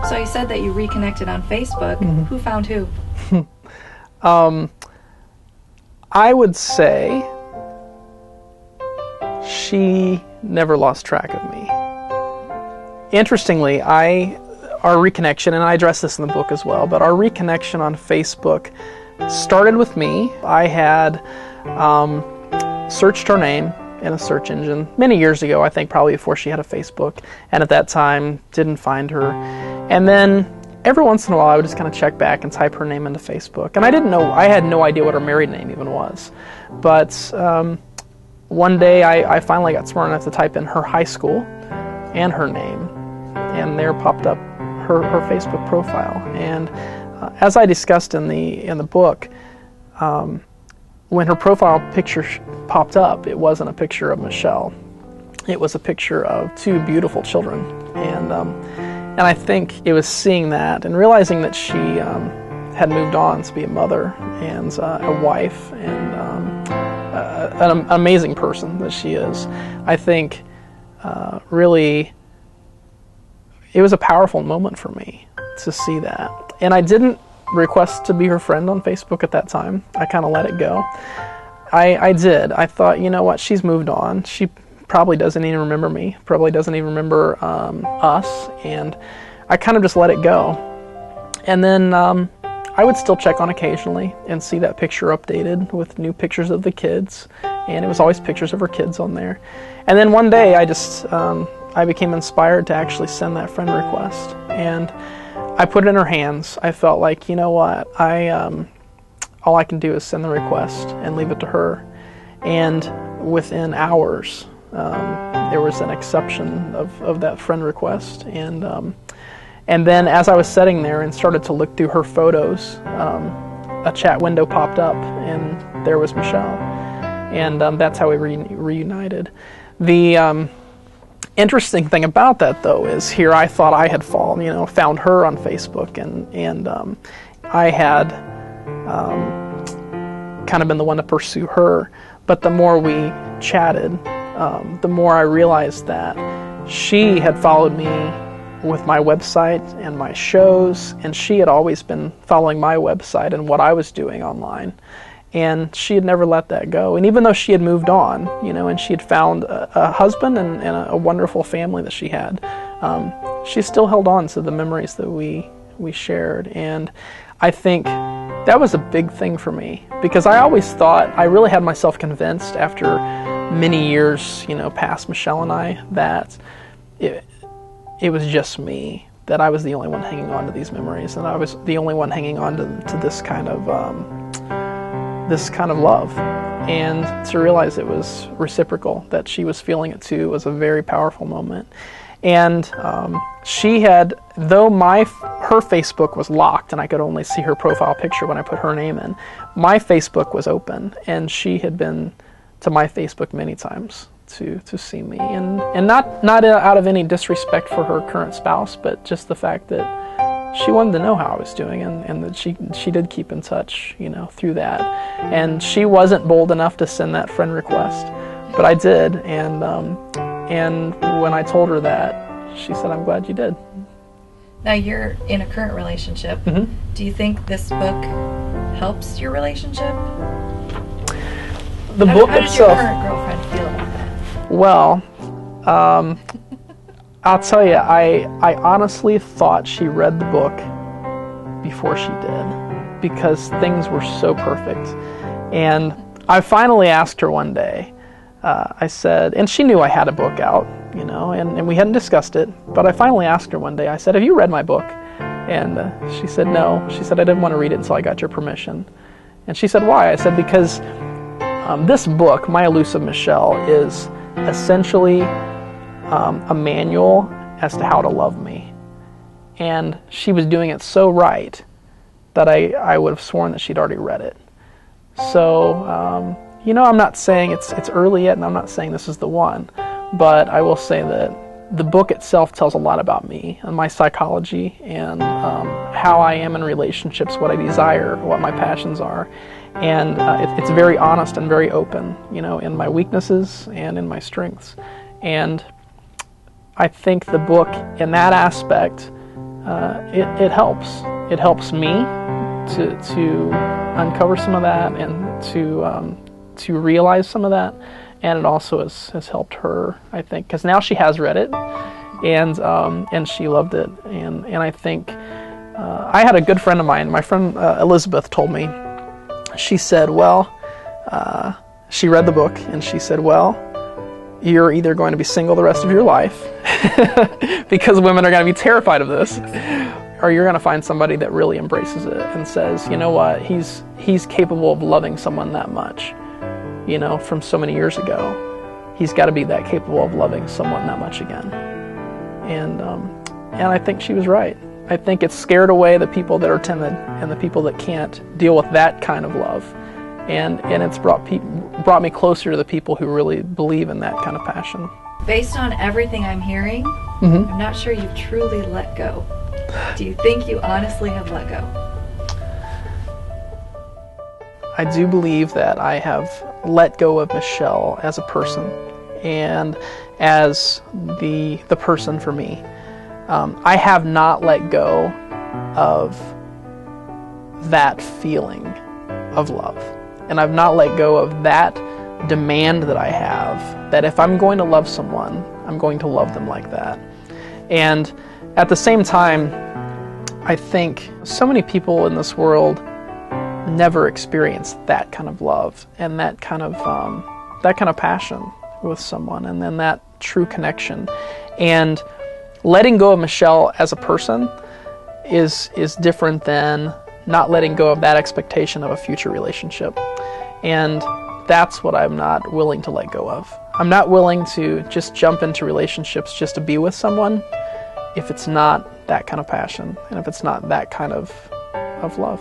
So you said that you reconnected on Facebook. Mm-hmm. Who found who? I would say she never lost track of me. Interestingly, our reconnection, and I address this in the book as well, but our reconnection on Facebook started with me. I had searched her name in a search engine many years ago, I think probably before she had a Facebook, and at that time didn't find her. And then every once in a while I would just kind of check back and type her name into Facebook. And I had no idea what her married name even was. But one day I finally got smart enough to type in her high school and her name, and there popped up her Facebook profile. And as I discussed in the book, when her profile picture popped up, it wasn't a picture of Mychele. It was a picture of two beautiful children. And I think it was seeing that and realizing that she had moved on to be a mother and a wife and an amazing person that she is. I think really it was a powerful moment for me to see that. And I didn't request to be her friend on Facebook at that time. I kind of let it go. I did. I thought, you know what, she's moved on. She probably doesn't even remember me, probably doesn't even remember us, and I kind of just let it go. And then I would still check on occasionally and see that picture updated with new pictures of the kids, and it was always pictures of her kids on there. And then one day I became inspired to actually send that friend request, and I put it in her hands. I felt like, you know what, all I can do is send the request and leave it to her. And within hours, there was an acceptance of that friend request. And then as I was sitting there and started to look through her photos, a chat window popped up, and there was Mychele. And that's how we reunited. The interesting thing about that, though, is here I thought I had found her on Facebook, and I had kind of been the one to pursue her. But the more we chatted, the more I realized that she had followed me with my website and my shows, and she had always been following my website and what I was doing online. And she had never let that go. And even though she had moved on, and she had found a husband and a wonderful family that she had, she still held on to the memories that we shared. And I think that was a big thing for me, because I always thought, I really had myself convinced after many years, past Mychele and I, that it was just me, that I was the only one hanging on to these memories, and I was the only one hanging on to this kind of love. And to realize it was reciprocal, that she was feeling it too, was a very powerful moment. And she had, though her Facebook was locked and I could only see her profile picture when I put her name in, my Facebook was open, and she had been to my Facebook many times to see me. And not out of any disrespect for her current spouse, but just the fact that she wanted to know how I was doing, and that she did keep in touch, through that. And she wasn't bold enough to send that friend request, but I did. And when I told her that, she said, "I'm glad you did." Now you're in a current relationship. Mm-hmm. Do you think this book helps your relationship? The book how does itself. Your current girlfriend feel about that? Well, I'll tell you, I honestly thought she read the book before she did, because things were so perfect. And I finally asked her one day, I said, and she knew I had a book out, and we hadn't discussed it, but I finally asked her one day, I said, "Have you read my book?" And she said, "No." She said, "I didn't want to read it until I got your permission." And she said, "Why?" I said, "Because this book, My Elusive Mychele, is essentially a manual as to how to love me." And she was doing it so right that I would have sworn that she'd already read it. So, I'm not saying it's early yet, and I'm not saying this is the one, but I will say that the book itself tells a lot about me and my psychology and how I am in relationships, what I desire, what my passions are. And it's very honest and very open, in my weaknesses and in my strengths. And I think the book, in that aspect, it helps. It helps me to uncover some of that and to realize some of that, and it also has helped her, I think, because now she has read it, and she loved it, and I think I had a good friend of mine, my friend Elizabeth, told me. She said, well, she read the book, and she said, well, you're either going to be single the rest of your life because women are going to be terrified of this, or you're going to find somebody that really embraces it and says, you know what, he's capable of loving someone that much, you know, from so many years ago. He's got to be that capable of loving someone that much again. And I think she was right. I think it scared away the people that are timid and the people that can't deal with that kind of love. And it's brought me closer to the people who really believe in that kind of passion. Based on everything I'm hearing, I'm not sure you've truly let go. Do you think you honestly have let go? I do believe that I have let go of Mychele as a person and as the person for me. I have not let go of that feeling of love. And I've not let go of that demand that I have, that if I'm going to love someone, I'm going to love them like that. And at the same time, I think so many people in this world never experience that kind of love and that kind of passion with someone, and then that true connection. And letting go of Mychele as a person is different than not letting go of that expectation of a future relationship. And that's what I'm not willing to let go of. I'm not willing to just jump into relationships just to be with someone if it's not that kind of passion and if it's not that kind of love.